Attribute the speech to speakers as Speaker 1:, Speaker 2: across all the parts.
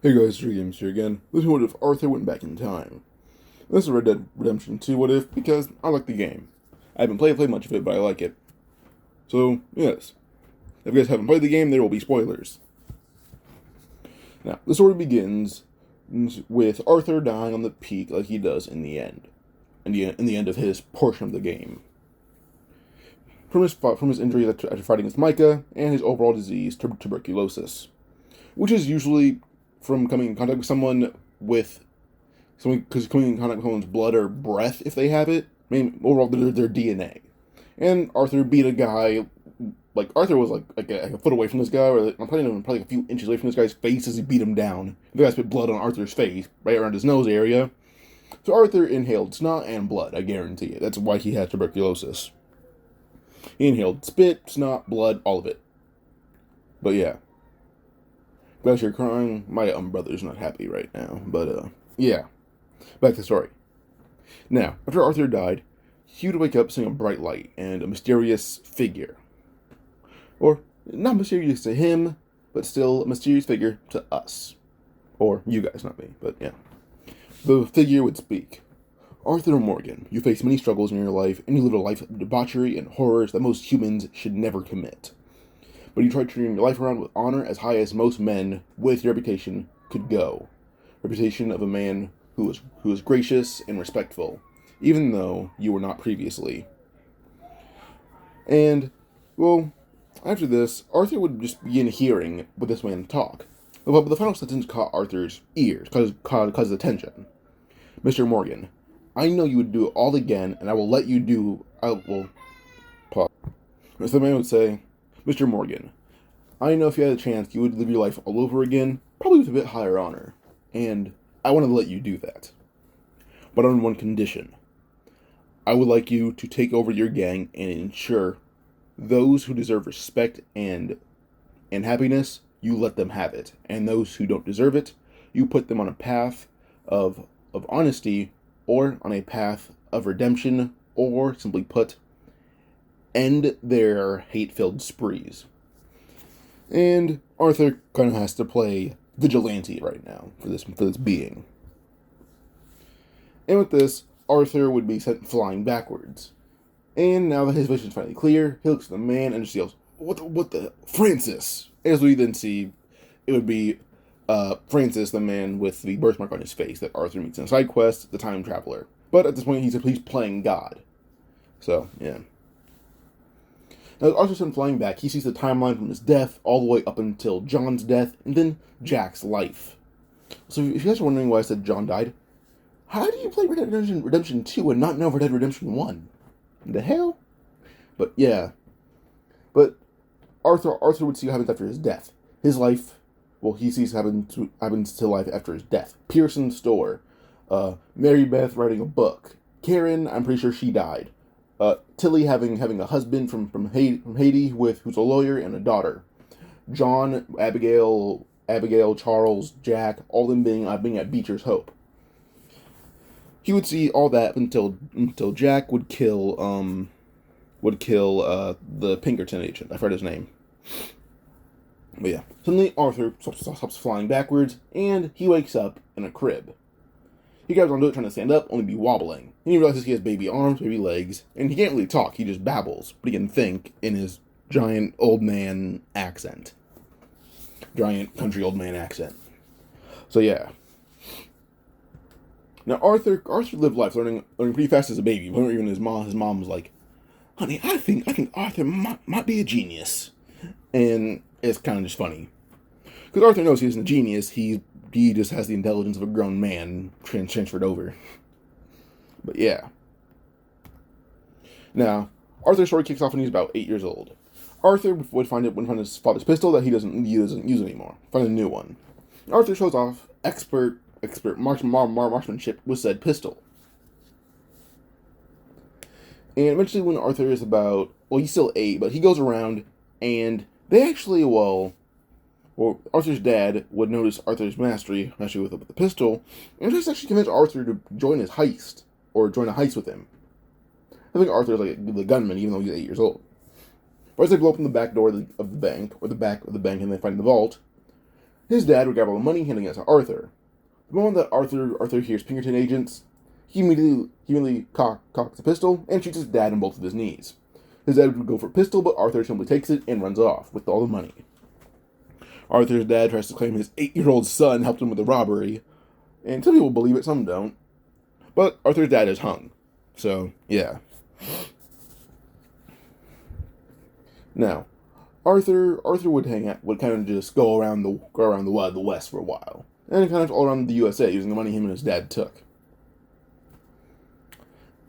Speaker 1: Hey guys, Games here again. This is What If Arthur Went Back in Time. This is Red Dead Redemption 2 What If because I like the game. I haven't played much of it, but I like it. So, yes. If you guys haven't played the game, there will be spoilers. Now, the story begins with Arthur dying on the peak like he does in the end. In the end of his portion of the game. From his injury after fighting with Micah, and his overall disease, tuberculosis. Which is usually from coming in contact with someone because coming in contact with someone's blood or breath, if they have it, I mean, overall, their DNA. And Arthur beat a guy, Arthur was like a foot away from this guy, or probably a few inches away from this guy's face as he beat him down. The guy spit blood on Arthur's face, right around his nose area. So Arthur inhaled snot and blood, I guarantee it. That's why he had tuberculosis. He inhaled spit, snot, blood, all of it. But yeah. Glad you're crying. My brother's not happy right now. But, yeah. Back to the story. Now, after Arthur died, he would wake up seeing a bright light and a mysterious figure. Or, not mysterious to him, but still a mysterious figure to us. Or you guys, not me, but yeah. The figure would speak. Arthur Morgan, you face many struggles in your life, and you live a life of debauchery and horrors that most humans should never commit. But you tried turning your life around with honor as high as most men with your reputation could go. Reputation of a man who was gracious and respectful, even though you were not previously. And, well, after this, Arthur would just begin hearing with this man talk. But the final sentence caught Arthur's ears, caused his attention. Mr. Morgan, I know you would do it all again, and I will let you do... Pause. So the man would say, Mr. Morgan, I know if you had a chance, you would live your life all over again, probably with a bit higher honor, and I want to let you do that. But on one condition. I would like you to take over your gang and ensure those who deserve respect and happiness, you let them have it, and those who don't deserve it, you put them on a path of honesty, or on a path of redemption, or, simply put, end their hate-filled sprees. And Arthur kind of has to play vigilante right now for this being. And with this, Arthur would be sent flying backwards. And now that his vision is finally clear, he looks at the man and just yells, What the Francis? As we then see, it would be Francis, the man with the birthmark on his face that Arthur meets in a side quest, the time traveler. But at this point, he's playing God. So, yeah. Now, as Arthur's sent flying back, he sees the timeline from his death all the way up until John's death, and then Jack's life. So if you guys are wondering why I said John died, how do you play Red Dead Redemption 2 and not know Red Dead Redemption 1? The hell? But yeah. But Arthur would see what happens after his death. His life, well, he sees happens to life after his death. Pearson's store. Mary Beth writing a book. Karen, I'm pretty sure she died. Tilly having a husband from Haiti who's a lawyer and a daughter. John, Abigail, Charles, Jack, all them being at Beecher's Hope. He would see all that until Jack would kill the Pinkerton agent. I forgot his name. But yeah, suddenly Arthur stops flying backwards and he wakes up in a crib. He grabs onto it trying to stand up, only be wobbling. And he realizes he has baby arms, baby legs, and he can't really talk, he just babbles. But he can think in his giant old man accent. Giant country old man accent. So yeah. Now Arthur lived life learning pretty fast as a baby. But even his mom was like, honey, I think Arthur might be a genius. And it's kind of just funny. Because Arthur knows he isn't a genius, he just has the intelligence of a grown man transferred over. But yeah. Now, Arthur's story kicks off when he's about 8 years old. Arthur would find his father's pistol that he doesn't use anymore. Find a new one. Arthur shows off expert marksmanship with said pistol. And eventually when Arthur is about, well, he's still 8, but he goes around and they actually, Arthur's dad would notice Arthur's mastery, actually with the pistol, and just actually convince Arthur to join his heist, or join a heist with him. I think Arthur's like the gunman, even though he's 8 years old. But as they blow open the back door of the bank, or the back of the bank, and they find the vault, His dad would grab all the money, handing it to Arthur. The moment that Arthur hears Pinkerton agents, he immediately cocks a pistol and shoots his dad in both of his knees. His dad would go for a pistol, but Arthur simply takes it and runs off with all the money. Arthur's dad tries to claim his 8-year-old son helped him with the robbery, and some people believe it, some don't. But Arthur's dad is hung. So, yeah. Now, Arthur would kind of just go around the West for a while, and kind of all around the USA using the money him and his dad took.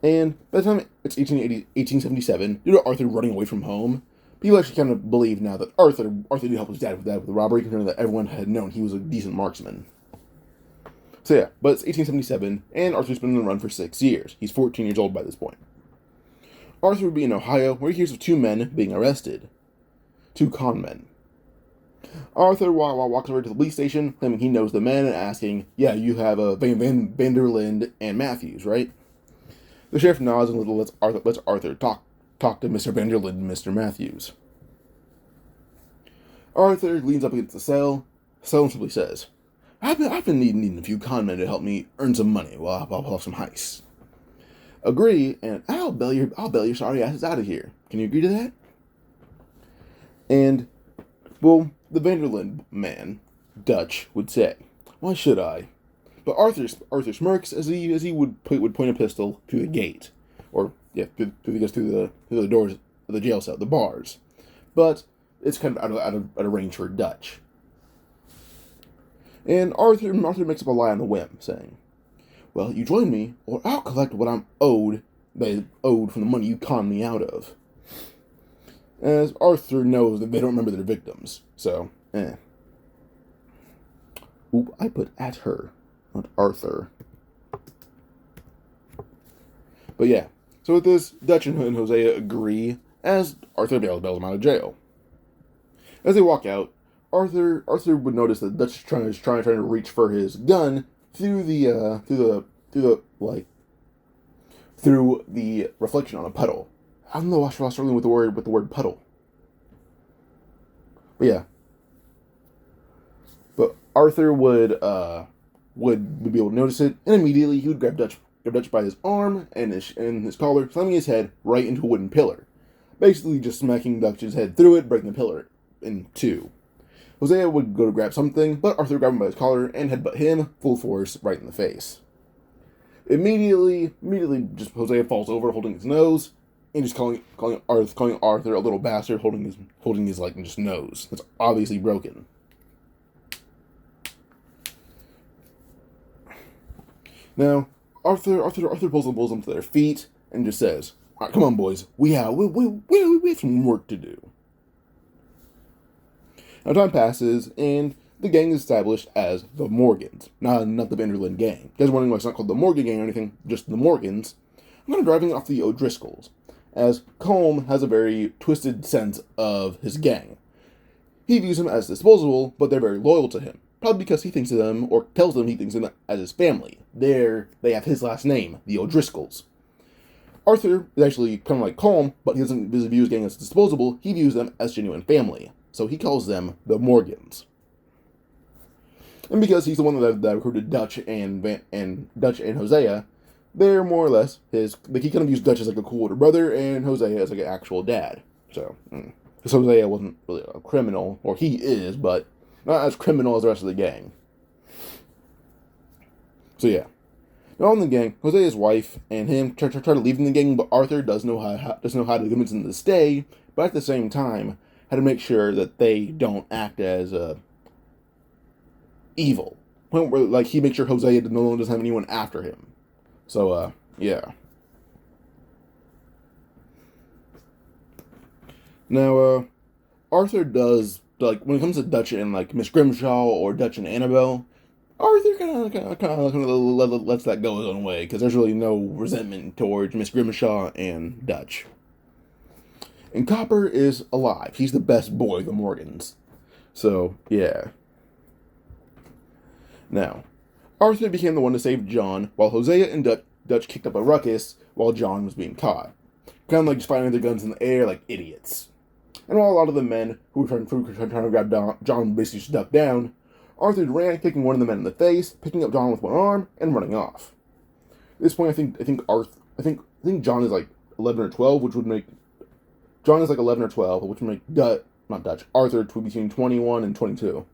Speaker 1: And by the time it's 1877, due to Arthur running away from home, people actually kind of believe now that Arthur did help his dad with the robbery, considering that everyone had known he was a decent marksman. So yeah, but it's 1877, and Arthur's been on the run for 6 years. He's 14 years old by this point. Arthur would be in Ohio, where he hears of 2 men being arrested. 2 con men. Arthur walks over to the police station, claiming he knows the men, and asking, "Yeah, you have Vanderlinde and Matthews, right?" The sheriff nods and lets Arthur talk to Mr. Vanderlinde and Mr. Matthews. Arthur leans up against the cell and simply says, I've been needing a few con men to help me earn some money while I pull off some heists. Agree, and I'll bail your sorry asses out of here. Can you agree to that?" And, well, the Vanderlinde man, Dutch, would say, "Why should I?" But Arthur smirks as he would point a pistol through the gate, or through the doors of the jail cell, the bars. But it's kind of out of range for Dutch. And Arthur makes up a lie on the whim, saying, "Well, you join me, or I'll collect what I'm owed from the money you conned me out of." As Arthur knows that they don't remember their victims, so, Oop, I put at her, not Arthur. But yeah, so with this, Dutch and Hosea agree, as Arthur bails them out of jail. As they walk out, Arthur would notice that Dutch is trying to reach for his gun through the reflection on a puddle. I don't know why I was struggling with the word puddle. But yeah. But Arthur would be able to notice it, and immediately he would grab Dutch by his arm and his collar, slamming his head right into a wooden pillar. Basically just smacking Dutch's head through it, breaking the pillar in 2. Hosea would go to grab something, but Arthur would grab him by his collar and headbutt him full force right in the face. Immediately, just Hosea falls over, holding his nose, and just calling Arthur a little bastard, holding his just nose. That's obviously broken. Now, Arthur pulls them to their feet and just says, "All right, come on, boys, we have some work to do." Now, time passes, and the gang is established as the Morgans, not the Vanderlinde gang. You guys are wondering why it's not called the Morgan gang or anything, just the Morgans. I'm kind of driving off the O'Driscolls, as Colm has a very twisted sense of his gang. He views them as disposable, but they're very loyal to him, probably because he thinks of them, or tells them he thinks of them as his family. They have his last name, the O'Driscolls. Arthur is actually kind of like Colm, but he doesn't view his gang as disposable, he views them as genuine family. So he calls them the Morgans. And because he's the one that recruited Dutch and Hosea, they're more or less he kind of views Dutch as like a cool older brother, and Hosea as like an actual dad. So, because Hosea wasn't really a criminal, or he is, but not as criminal as the rest of the gang. So yeah. Now in the gang, Hosea's wife and him try to leave the gang, but Arthur does know how to convince them to stay, but at the same time, how to make sure that they don't act as evil. Point where he makes sure Hosea no longer doesn't have anyone after him. So yeah. Now Arthur does when it comes to Dutch and Miss Grimshaw or Dutch and Annabelle, Arthur kind of lets that go his own way, because there's really no resentment towards Miss Grimshaw and Dutch. And Copper is alive. He's the best boy of the Morgans. So, yeah. Now, Arthur became the one to save John, while Hosea and Dutch kicked up a ruckus while John was being caught. Kind of just firing their guns in the air like idiots. And while a lot of the men who were trying to grab John basically just ducked down, Arthur ran, kicking one of the men in the face, picking up John with one arm, and running off. At this point, I think John is like 11 or 12, which would make John is like 11 or 12, which would make Arthur to be between 21 and 22.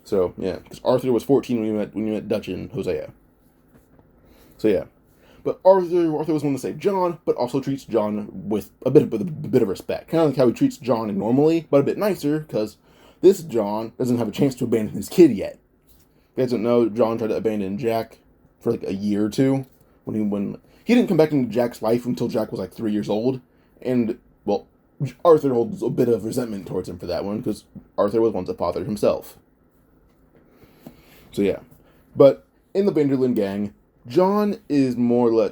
Speaker 1: So yeah, because Arthur was 14 when you met Dutch and Hosea. So yeah, but Arthur was one to save John, but also treats John with a bit of respect, kind of like how he treats John normally, but a bit nicer, because this John doesn't have a chance to abandon his kid yet. If you guys don't know, John tried to abandon Jack for like a year or two when he didn't come back into Jack's life until Jack was like 3 years old, and well, Arthur holds a bit of resentment towards him for that one, because Arthur was once a father himself. So yeah, but in the Vanderlyn gang, John is more or less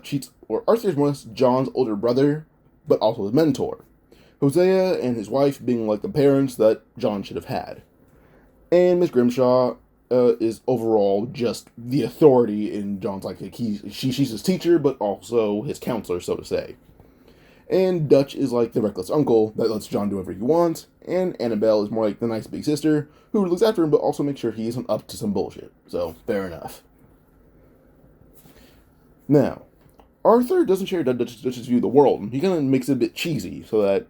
Speaker 1: Arthur is more or less John's older brother, but also his mentor. Hosea and his wife being like the parents that John should have had. And Miss Grimshaw is overall just the authority in John's life. She's his teacher, but also his counselor, so to say. And Dutch is like the reckless uncle that lets John do whatever he wants, and Annabelle is more like the nice big sister who looks after him but also makes sure he isn't up to some bullshit. So, fair enough. Now, Arthur doesn't share Dutch's view of the world. He kind of makes it a bit cheesy, so that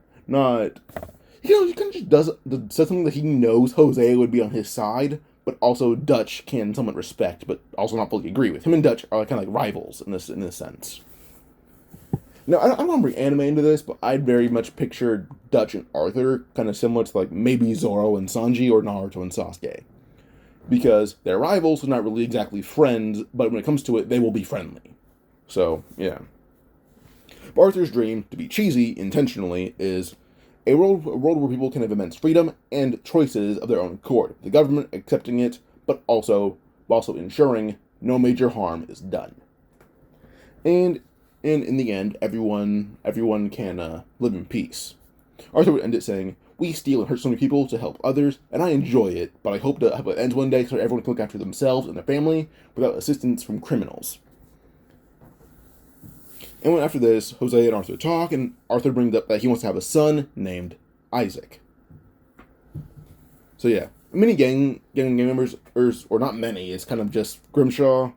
Speaker 1: he kind of just says something that he knows Hosea would be on his side, but also Dutch can somewhat respect, but also not fully agree with. Him and Dutch are kind of like rivals in this sense. Now, I don't want to bring anime into this, but I'd very much pictured Dutch and Arthur kind of similar to like maybe Zoro and Sanji or Naruto and Sasuke. Because they're rivals, so not really exactly friends, but when it comes to it, they will be friendly. So, yeah. But Arthur's dream, to be cheesy intentionally, is a world where people can have immense freedom and choices of their own accord. The government accepting it, but also ensuring no major harm is done. And in the end, everyone can live in peace. Arthur would end it saying, "We steal and hurt so many people to help others, and I enjoy it, but I hope it ends one day so everyone can look after themselves and their family without assistance from criminals." And when after this, Hosea and Arthur talk, and Arthur brings up that he wants to have a son named Isaac. So yeah, many gang members, or not many, it's kind of just Grimshaw,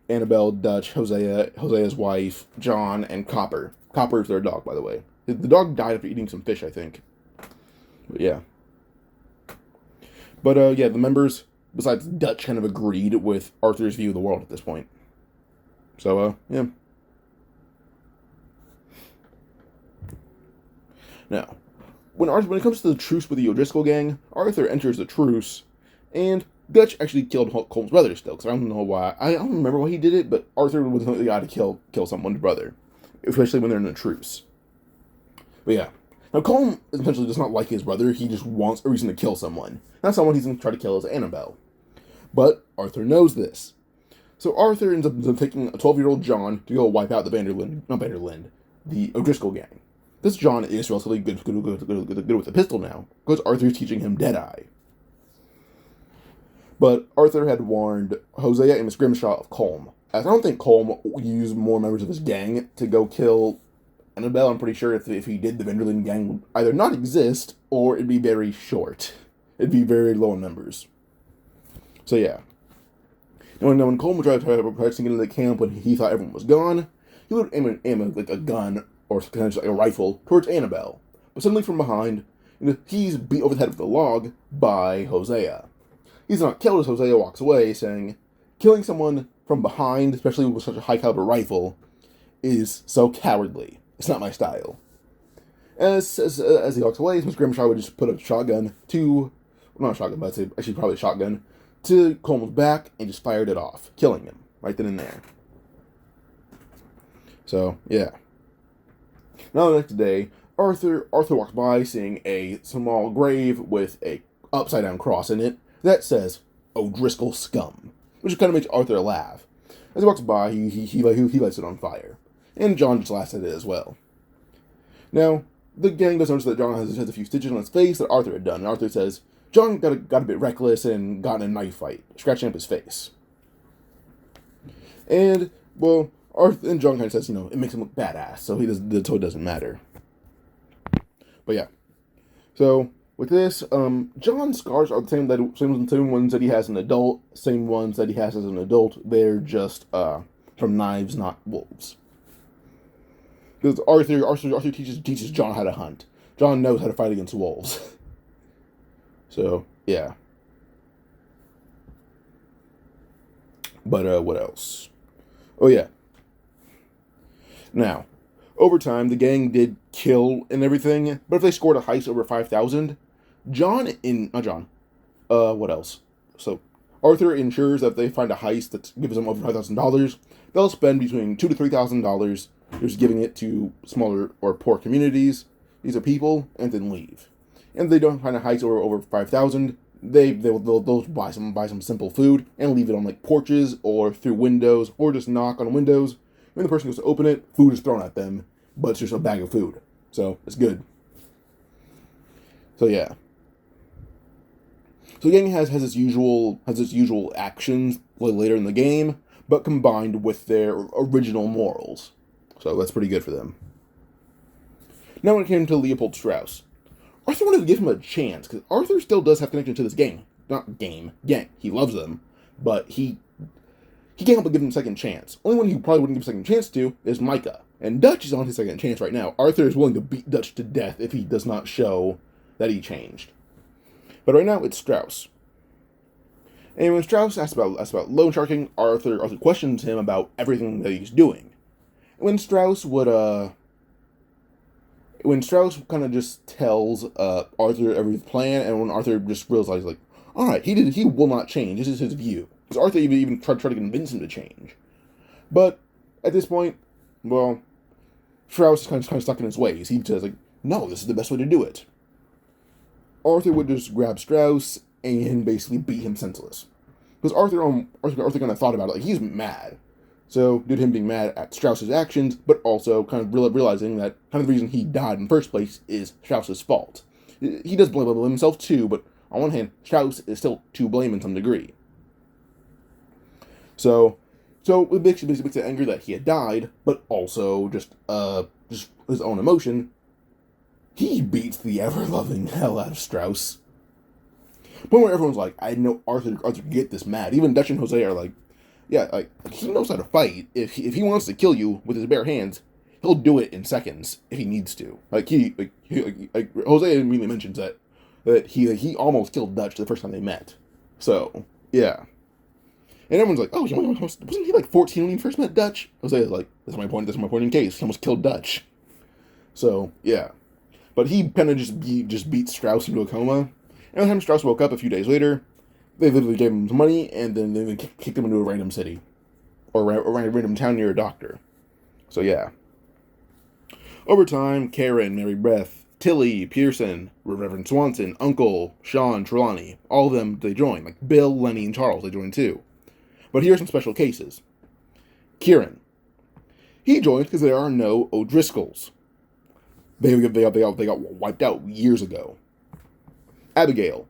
Speaker 1: Annabelle, Dutch, Hosea's wife, John, and Copper. Copper is their dog, by the way. The dog died after eating some fish, I think. But yeah. But yeah, the members, besides Dutch, kind of agreed with Arthur's view of the world at this point. So, yeah. Now, when it comes to the truce with the O'Driscoll gang, Arthur enters the truce, and Dutch actually killed Colm's brother still, because I don't know why. I don't remember why he did it, but Arthur was the guy to kill someone's brother, especially when they're in a truce. But yeah. Now, Colm essentially does not like his brother, he just wants a reason to kill someone. Not someone he's going to try to kill is Annabelle. But Arthur knows this. So Arthur ends up taking a 12-year-old John to go wipe out the O'Driscoll gang. This John is relatively good with a pistol now, because Arthur's teaching him Deadeye. But Arthur had warned Hosea and Miss Grimshaw of Colm, as I don't think Colm used more members of his gang to go kill Annabelle. I'm pretty sure if he did, the Vanderlyn gang would either not exist, or it'd be very short. It'd be very low in members. So yeah. And when Colm tried to get into the camp when he thought everyone was gone, he would aim like a gun, or kind of like a rifle, towards Annabelle. But suddenly from behind, he's beat over the head with a log by Hosea. He's not killed as Hosea walks away, saying, "Killing someone from behind, especially with such a high-caliber rifle, is so cowardly. It's not my style." As he walks away, Miss Grimshaw would just put a shotgun not a shotgun, but I'd say actually probably a shotgun, to Colm's back and just fired it off, killing him right then and there. So, yeah. Now the next day, Arthur walks by, seeing a small grave with a upside-down cross in it that says, "O'Driscoll scum," which kind of makes Arthur laugh. As he walks by, he lights it on fire. And John just laughs at it as well. Now, the gang does notice that John has a few stitches on his face that Arthur had done, and Arthur says, John got a bit reckless and got in a knife fight, scratching up his face. And, well, Arthur and John kind of says, it makes him look badass, so it doesn't matter. But yeah. So, With this, John's scars are the same ones that he has as an adult, same ones that he has as an adult. They're just from knives, not wolves. Because Arthur teaches John how to hunt. John knows how to fight against wolves. So yeah. But what else? Oh yeah. Now, over time, the gang did kill and everything, but if they scored a heist over 5,000, what else? So, Arthur ensures that if they find a heist that gives them over $5,000, they'll spend between $2,000 to $3,000 just giving it to smaller or poor communities, these are people, and then leave. And if they don't find a heist over 5,000, they'll buy some simple food and leave it on like porches or through windows or just knock on windows. When the person goes to open it, food is thrown at them, but it's just a bag of food. So it's good. So yeah. So the gang has its usual actions later in the game, but combined with their original morals. So that's pretty good for them. Now when it came to Leopold Strauss, Arthur wanted to give him a chance, because Arthur still does have connection to this gang. Not gang. He loves them, but he can't help but give him a second chance. Only one he probably wouldn't give a second chance to is Micah. And Dutch is on his second chance right now. Arthur is willing to beat Dutch to death if he does not show that he changed. But right now, it's Strauss. And when Strauss asks about loan sharking, Arthur questions him about everything that he's doing. When Strauss kind of just tells Arthur every plan, and when Arthur just realizes, like, all right, he will not change. This is his view. Because Arthur even tried to convince him to change. But at this point, well, Strauss is kind of stuck in his ways. He says, like, no, this is the best way to do it. Arthur would just grab Strauss and basically beat him senseless. Because Arthur kind of thought about it, like, he's mad. So, due to him being mad at Strauss's actions, but also kind of realizing that kind of the reason he died in the first place is Strauss's fault. He does blame himself too, but on one hand, Strauss is still to blame in some degree. So it basically makes it anger that he had died, but also just his own emotion. He beats the ever-loving hell out of Strauss. Point where everyone's like, I know Arthur could get this mad. Even Dutch and Jose are like, yeah, like, he knows how to fight. If he wants to kill you with his bare hands, he'll do it in seconds if he needs to. Like Jose immediately mentions that he almost killed Dutch the first time they met. So yeah, and everyone's like, oh, wasn't he like 14 when he first met Dutch? Jose is like, that's my point in case. He almost killed Dutch. So yeah, but he kind of just beat Strauss into a coma. And by the time Strauss woke up a few days later, they literally gave him some money, and then they kicked him into a random city. Or a random town near a doctor. So yeah. Over time, Karen, Mary Beth, Tilly, Pearson, Reverend Swanson, Uncle, Sean, Trelawney, all of them, they join. Like Bill, Lenny, and Charles, they join too. But here are some special cases. Kieran. He joins because there are no O'Driscolls. They got wiped out years ago. Abigail.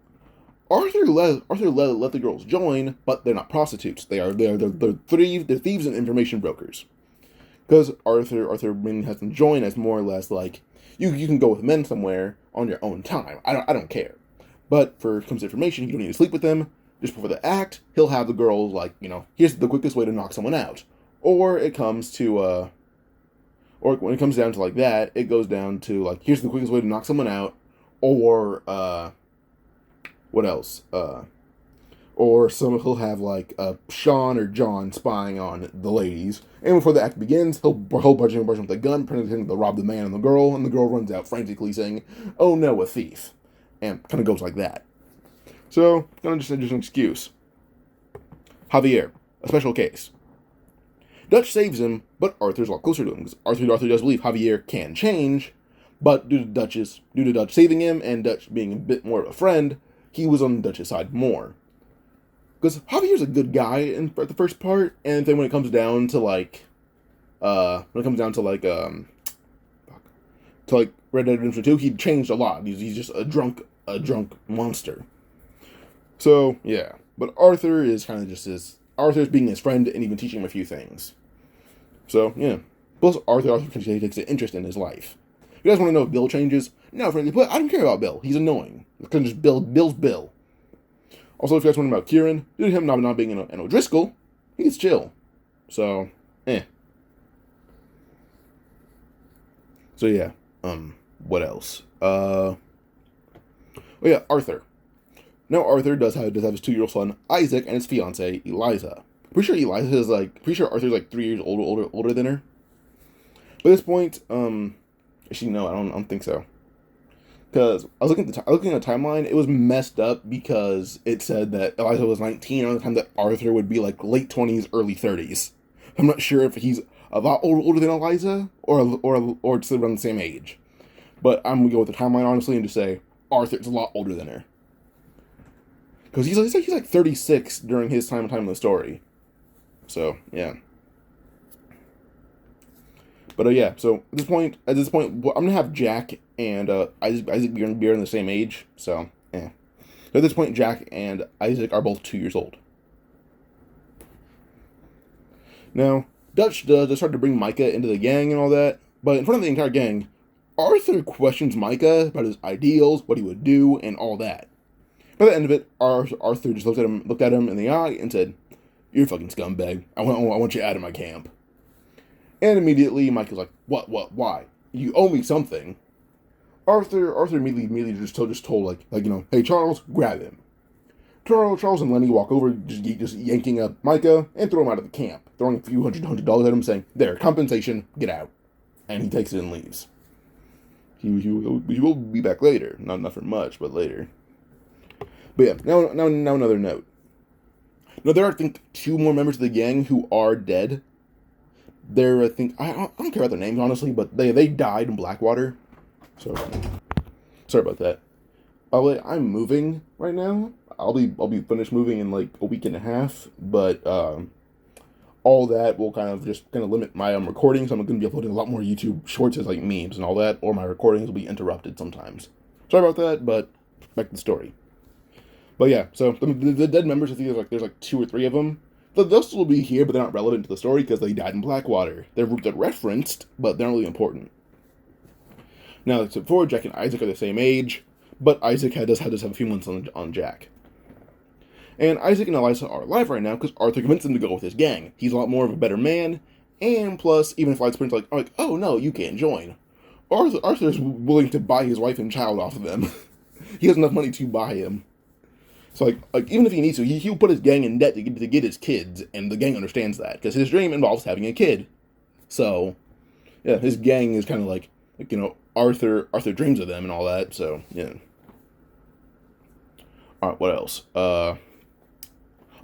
Speaker 1: Arthur let the girls join, but they're not prostitutes. They're thieves and information brokers. Because Arthur mainly has them join as more or less like, you can go with men somewhere on your own time. I don't care. But for comes to information, you don't need to sleep with them. Just before the act, he'll have the girls like, here's the quickest way to knock someone out. Or it comes to or when it comes down to like that, it goes down to like, here's the quickest way to knock someone out, or what else? Or he'll have like Sean or John spying on the ladies, and before the act begins, he'll barge in with a gun, pretending to rob the man and the girl runs out frantically saying, "Oh no, a thief," and kind of goes like that. So kind of just an excuse. Javier, a special case. Dutch saves him, but Arthur's a lot closer to him because Arthur does believe Javier can change, but due to Dutch saving him and Dutch being a bit more of a friend, he was on Dutch's side more. Because Javier's a good guy at the first part, and then when it comes down to Red Dead Redemption 2, he changed a lot. He's just a drunk monster. So yeah, but Arthur is kind of just Arthur's being his friend and even teaching him a few things. So yeah, plus Arthur takes an interest in his life. If you guys want to know if Bill changes, No, frankly put, I don't care about Bill. He's annoying. Because just Bill's Bill. Also, if you guys wondering about Kieran, due to him not being an O'Driscoll, he gets chill. So, So yeah, what else? Oh yeah, Arthur. Now Arthur does have his 2-year-old son Isaac and his fiance Eliza. Pretty sure Arthur's like 3 years older than her. But at this point, actually no, I don't think so. Because I was looking at the timeline, it was messed up because it said that Eliza was 19 around the time that Arthur would be like late 20s, early 30s. I'm not sure if he's a lot older than Eliza or just around the same age. But I'm gonna go with the timeline honestly and just say Arthur's a lot older than her. Because he's like 36 during his time in the story. So yeah. But yeah, so at this point, I'm gonna have Jack and Isaac be in the same age. So yeah. So at this point, Jack and Isaac are both 2 years old. Now, Dutch does start to bring Micah into the gang and all that, but in front of the entire gang, Arthur questions Micah about his ideals, what he would do, and all that. By the end of it, Arthur just looked at him in the eye and said, "You're a fucking scumbag. I want you out of my camp." And immediately, Micah's like, "What, why? You owe me something." Arthur immediately just told like, "Hey, Charles, grab him." Charles and Lenny walk over, just yanking up Micah and throw him out of the camp, throwing a few hundred dollars at him, saying, "There, compensation, get out." And he takes it and leaves. He will be back later, not for much, but later. But yeah, now another note. Now there are, I think, 2 more members of the gang who are dead. I don't care about their names honestly, but they died in Blackwater. So sorry about that. By the way, I'm moving right now. I'll be finished moving in like a week and a half, but all that will kind of limit my recording, so I'm going to be uploading a lot more YouTube shorts as like memes and all that, or my recordings will be interrupted sometimes. Sorry about that, but back to the story. But yeah, so the dead members, I think there's like 2 or 3 of them. They'll still be here, but they're not relevant to the story because they died in Blackwater. They're referenced, but they're not really important. Now, except for Jack and Isaac are the same age, but Isaac does have a few months on Jack. And Isaac and Eliza are alive right now because Arthur convinced them to go with his gang. He's a lot more of a better man, and plus, even if Lightsprint's like, "Oh no, you can't join," Arthur's willing to buy his wife and child off of them. He has enough money to buy him. So, like even if he needs to, he'll put his gang in debt to get his kids, and the gang understands that, because his dream involves having a kid. So, yeah, his gang is kind of like Arthur dreams of them and all that, so, yeah. Alright, what else?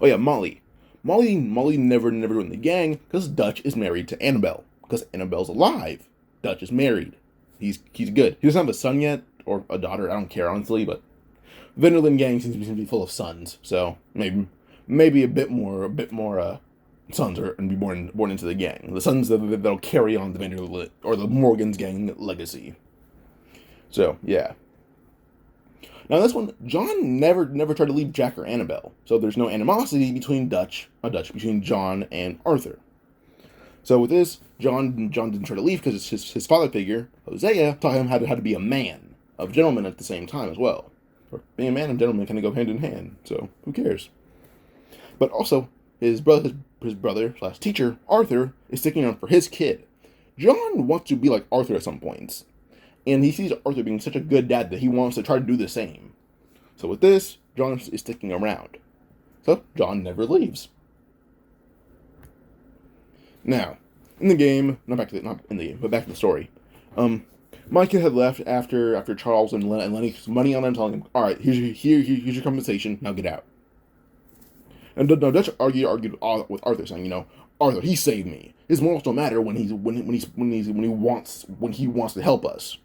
Speaker 1: Oh yeah, Molly. Molly never joined the gang, because Dutch is married to Annabelle. Because Annabelle's alive. Dutch is married. He's good. He doesn't have a son yet, or a daughter, I don't care, honestly, but Vanderlyn gang seems to be full of sons, so maybe a bit more sons are going to be born into the gang. The sons that'll carry on the Vanderlyn or the Morgan's gang legacy. So yeah. Now this one, John never tried to leave Jack or Annabelle, so there's no animosity between between John and Arthur. So with this, John didn't try to leave because his father figure, Hosea, taught him how to be a man, a gentleman at the same time as well. Or being a man and gentleman kind of go hand in hand, so who cares? But also, his brother / teacher, Arthur, is sticking around for his kid. John wants to be like Arthur at some points, and he sees Arthur being such a good dad that he wants to try to do the same. So with this, John is sticking around. So John never leaves. Now, in the game, not in the game, but back to the story. Micah had left after Charles and Lenny threw money on him, telling him, "All right, here's your compensation. Now get out." And Dutch argued with Arthur, saying, "Arthur, he saved me. His morals don't matter when he wants to help us."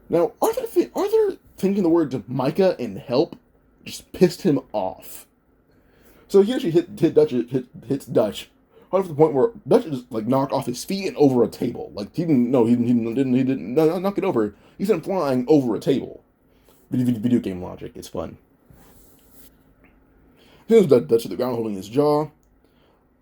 Speaker 1: Now, Arthur thinking the words Micah and help just pissed him off. So he actually hits Dutch. To the point where Dutch just knocked off his feet and over a table. He didn't knock it over. He sent flying over a table. Video game logic. It's fun. As soon as Dutch hit the ground holding his jaw,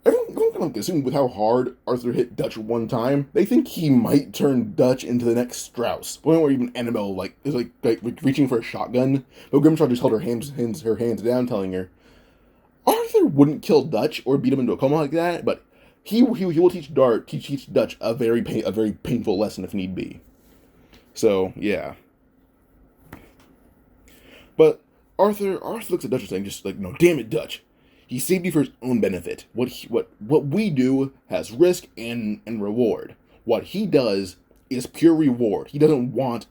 Speaker 1: everyone kind of assuming with how hard Arthur hit Dutch one time, they think he might turn Dutch into the next Strauss. Point where even Annabelle is reaching for a shotgun, but Grimshaw just held her hands down, telling her Arthur wouldn't kill Dutch or beat him into a coma like that, but he will teach Dutch a very painful lesson if need be. So yeah. But Arthur looks at Dutch and saying, just like, no, damn it, Dutch. He saved you for his own benefit. What we do has risk and reward. What he does is pure reward. He doesn't want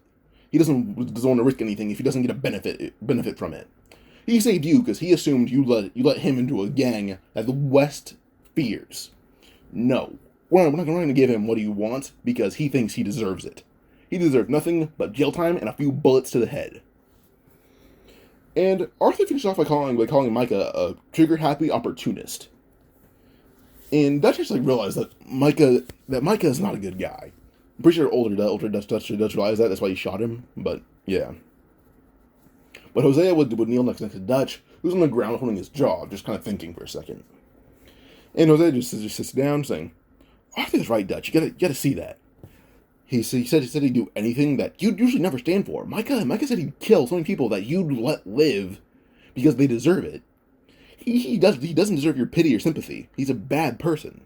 Speaker 1: to risk anything if he doesn't get a benefit from it. He saved you because he assumed you let him into a gang that the West fears. No, we're not going to give him what he wants because he thinks he deserves it. He deserves nothing but jail time and a few bullets to the head. And Arthur finished off by calling Micah a trigger-happy opportunist. And Dutch just realized that Micah is not a good guy. I'm pretty sure older Dutch realized that. That's why he shot him. But yeah. But Hosea would kneel next to Dutch, who's on the ground holding his jaw, just kind of thinking for a second. And Hosea just sits down, saying, "Arthur's right, Dutch. You gotta see that." He said he'd do anything that you'd usually never stand for. Micah said he'd kill so many people that you'd let live because they deserve it. He doesn't deserve your pity or sympathy. He's a bad person.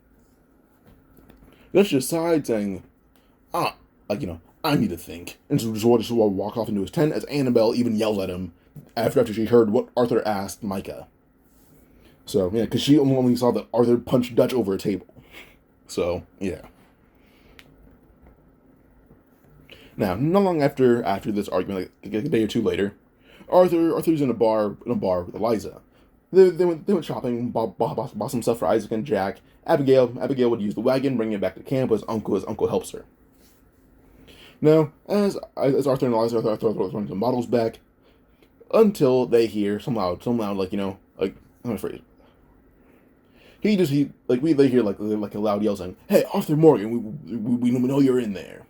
Speaker 1: Dutch just sighed, saying, I need to think. And so just walk off into his tent as Annabelle even yells at him after she heard what Arthur asked Micah. So, yeah, because she only saw that Arthur punched Dutch over a table. So, yeah. Now, not long after this argument, like a day or two later, Arthur's in a bar with Eliza. They went shopping, bought some stuff for Isaac and Jack. Abigail would use the wagon, bringing it back to camp as uncle helps her. Now, as Arthur and Eliza are throwing some bottles back, until they hear some loud, I'm afraid. They hear a loud yell saying, "Hey, Arthur Morgan, we know you're in there."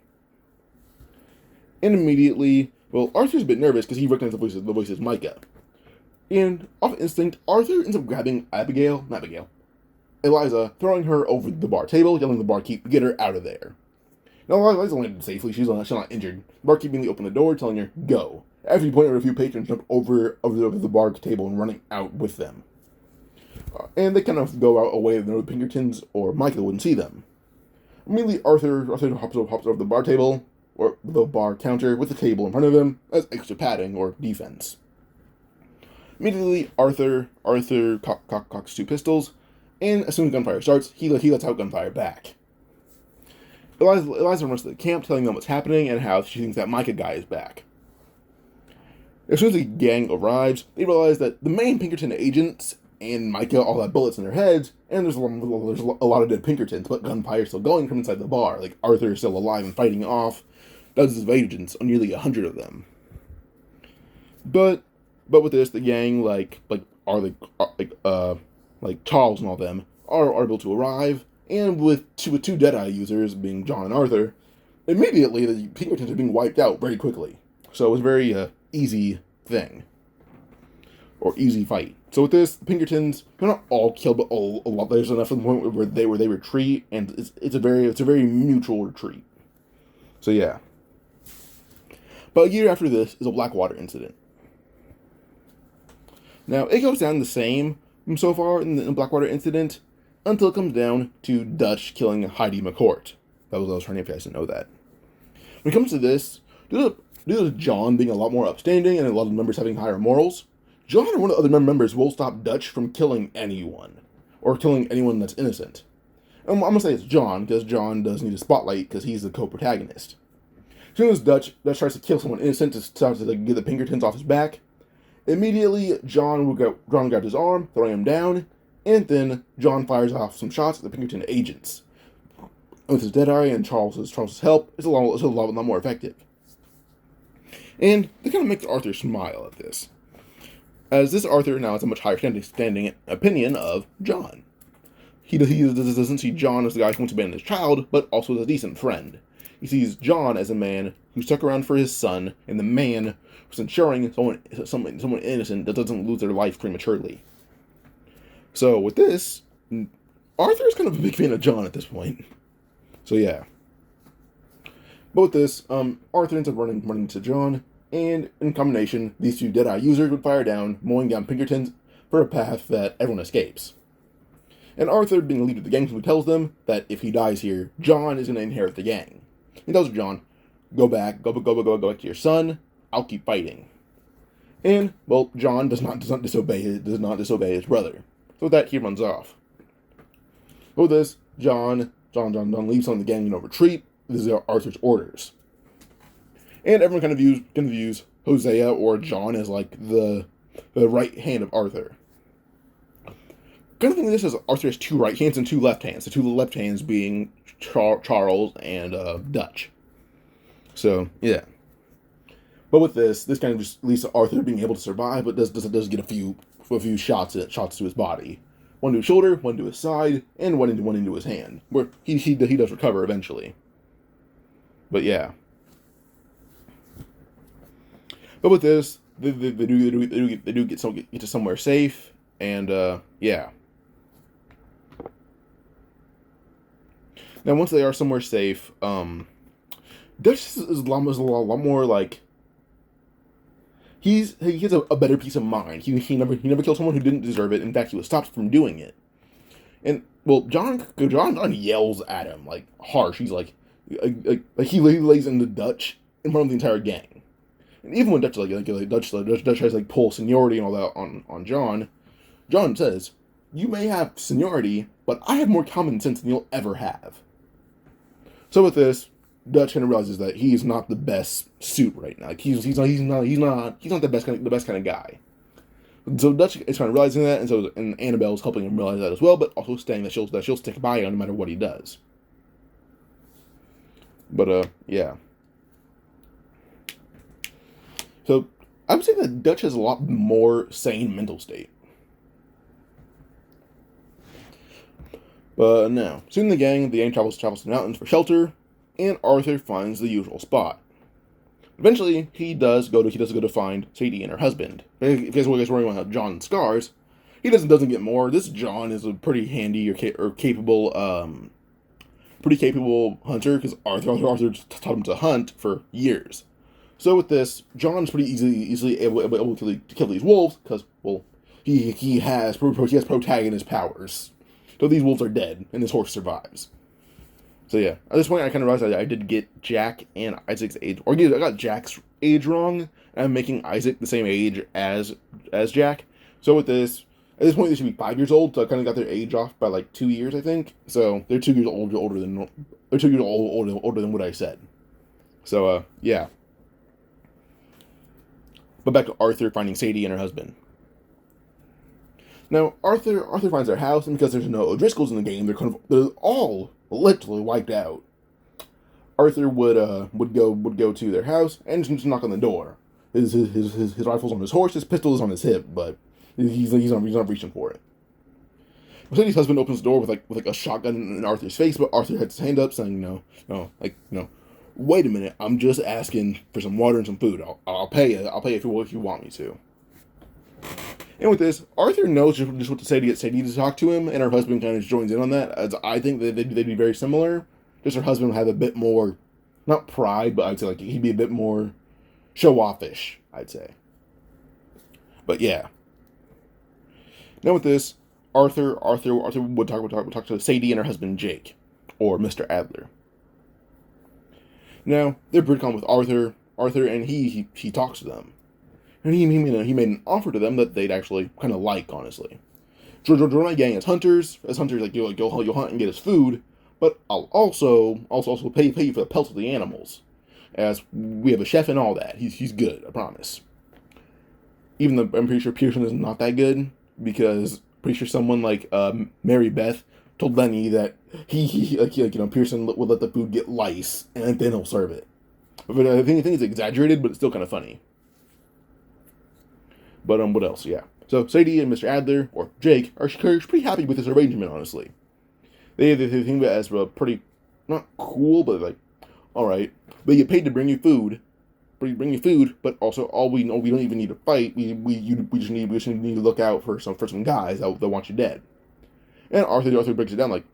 Speaker 1: And immediately, Arthur's a bit nervous because he recognizes the voice as Micah. And off instinct, Arthur ends up grabbing Eliza, throwing her over the bar table, yelling at the barkeep to get her out of there. Now, Eliza landed safely. She's not injured. The barkeep immediately opened the door, telling her, "Go." After he pointed at a few patrons, jumped over the bar table and running out with them. And they kind of go out away from the Pinkertons, or Micah wouldn't see them. Immediately, Arthur hops over the bar table, or the bar counter, with the table in front of him, as extra padding, or defense. Immediately, Arthur cocks two pistols, and as soon as gunfire starts, he lets out gunfire back. Eliza runs to the camp, telling them what's happening, and how she thinks that Micah guy is back. As soon as the gang arrives, they realize that the main Pinkerton agents and Micah all have bullets in their heads, and there's a lot of dead Pinkertons, but gunfire is still going from inside the bar. Like, Arthur is still alive and fighting off dozens of agents, nearly 100 of them. But with this, the gang, Charles and all them, are able to arrive, and with two Deadeye users, being John and Arthur, immediately the Pinkertons are being wiped out very quickly. So it was a very easy thing. Or easy fight. So with this, the Pinkertons, they're not all killed, but a lot. There's enough to the point where they retreat, and it's a very mutual retreat. So yeah. But a year after this is a Blackwater incident. Now, it goes down the same so far in the Blackwater incident until it comes down to Dutch killing Heidi McCourt. That was her name, if you guys didn't know that. When it comes to this, due to John being a lot more upstanding and a lot of members having higher morals, John or one of the other members will stop Dutch from killing anyone, or killing anyone that's innocent. I'm going to say it's John, because John does need a spotlight, because he's the co-protagonist. As soon as Dutch tries to kill someone innocent to start to get the Pinkertons off his back, immediately John grabs his arm, throwing him down, and then John fires off some shots at the Pinkerton agents. With his Deadeye and Charles's help, it's a lot more effective. And they kind of make Arthur smile at this, as this Arthur now has a much higher standing opinion of John. He doesn't see John as the guy who wants to abandon his child, but also as a decent friend. He sees John as a man who stuck around for his son, and the man who's ensuring someone innocent that doesn't lose their life prematurely. So with this, Arthur is kind of a big fan of John at this point. So yeah. But with this, Arthur ends up running to John, and in combination, these two Deadeye users would fire down, mowing down Pinkertons for a path that everyone escapes. And Arthur, being the leader of the gang, tells them that if he dies here, John is going to inherit the gang. He tells John, go back to your son, I'll keep fighting. And, well, John does not disobey his brother. So with that, he runs off. With this, John leaves on the gang in a retreat. This is Arthur's orders. And everyone kind of views Hosea or John as like the right hand of Arthur. Kind of think of this as Arthur has two right hands and two left hands. The two left hands being Charles and Dutch. So yeah. But with this kind of just leads to Arthur being able to survive, but does get a few shots to his body. One to his shoulder, one to his side, and one into his hand, where he does recover eventually. But yeah. But with this, they do get to somewhere safe, and yeah. Now once they are somewhere safe, Dutch is a lot more like he has a better peace of mind. He never killed someone who didn't deserve it. In fact, he was stopped from doing it. And well, John yells at him like harsh. He's like he lays into Dutch in front of the entire gang. And even when Dutch Dutch tries to pull seniority and all that on John, John says, "You may have seniority, but I have more common sense than you'll ever have." So with this, Dutch kind of realizes that he's not the best suit right now. Like he's not the best kind of guy. So Dutch is kind of realizing that, and Annabelle's helping him realize that as well, but also saying that she'll stick by him no matter what he does. But yeah. So I would say that Dutch has a lot more sane mental state. But now, soon the gang travels to the mountains for shelter, and Arthur finds the usual spot. Eventually, he does go to find Sadie and her husband. If you guys were worrying about John's scars, he doesn't get more. This John is a pretty handy or capable hunter, because Arthur taught him to hunt for years. So with this, John's pretty easily able to kill these wolves, because well, he has protagonist powers. So these wolves are dead, and this horse survives. So yeah, at this point I kind of realized I did get Jack and Isaac's age, or I got Jack's age wrong, and I'm making Isaac the same age as Jack. So with this, at this point they should be 5 years old, so I kind of got their age off by like 2 years, I think. So they're 2 years older than what I said. So yeah. But back to Arthur finding Sadie and her husband. Now, Arthur finds their house, and because there's no O'Driscolls in the game, they're all literally wiped out. Arthur would go to their house and just knock on the door. His rifle's on his horse, his pistol is on his hip, but he's not reaching for it. Sadie's husband opens the door with a shotgun in Arthur's face, but Arthur has his hand up, saying no. Wait a minute, I'm just asking for some water and some food. I'll pay you. I'll pay you if you want me to. And with this, Arthur knows just what to say to get Sadie to talk to him, and her husband kind of joins in on that, as I think that they'd be very similar. Just her husband would have a bit more, not pride, but I'd say like he'd be a bit more show-offish, I'd say. But yeah. Now with this, Arthur would talk to Sadie and her husband Jake, or Mr. Adler. Now they're pretty calm with Arthur, and he talks to them. And he made an offer to them that they'd actually kind of like, honestly. Join my gang as hunters. Like you'll hunt and get us food, but I'll also pay you for the pelts of the animals, as we have a chef and all that. He's good, I promise. Even though I'm pretty sure Pearson is not that good, because pretty sure someone like Mary Beth told Lenny that Pearson would let the food get lice and then he'll serve it. But I think it's exaggerated, but it's still kind of funny. But what else? Yeah. So Sadie and Mr. Adler, or Jake, are pretty happy with this arrangement, honestly. They think of it as pretty, not cool, but like, alright. They get paid to bring you food. But also we don't even need to fight. We just need to look out for some guys that want you dead. And Arthur breaks it down like,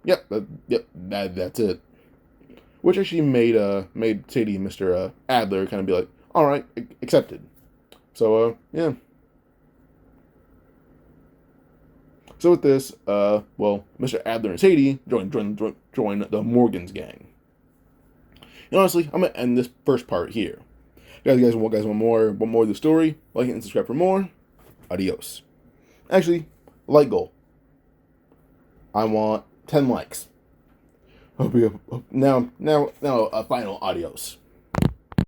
Speaker 1: that's it. Which actually made Sadie and Mr. Adler kind of be like, all right, accepted. So yeah. So with this, Mr. Adler and Sadie join the Morgan's gang. And honestly, I'm gonna end this first part here. Guys, want more of the story? Like it and subscribe for more. Adios. Actually, like goal. I want 10 likes. Now a final adios.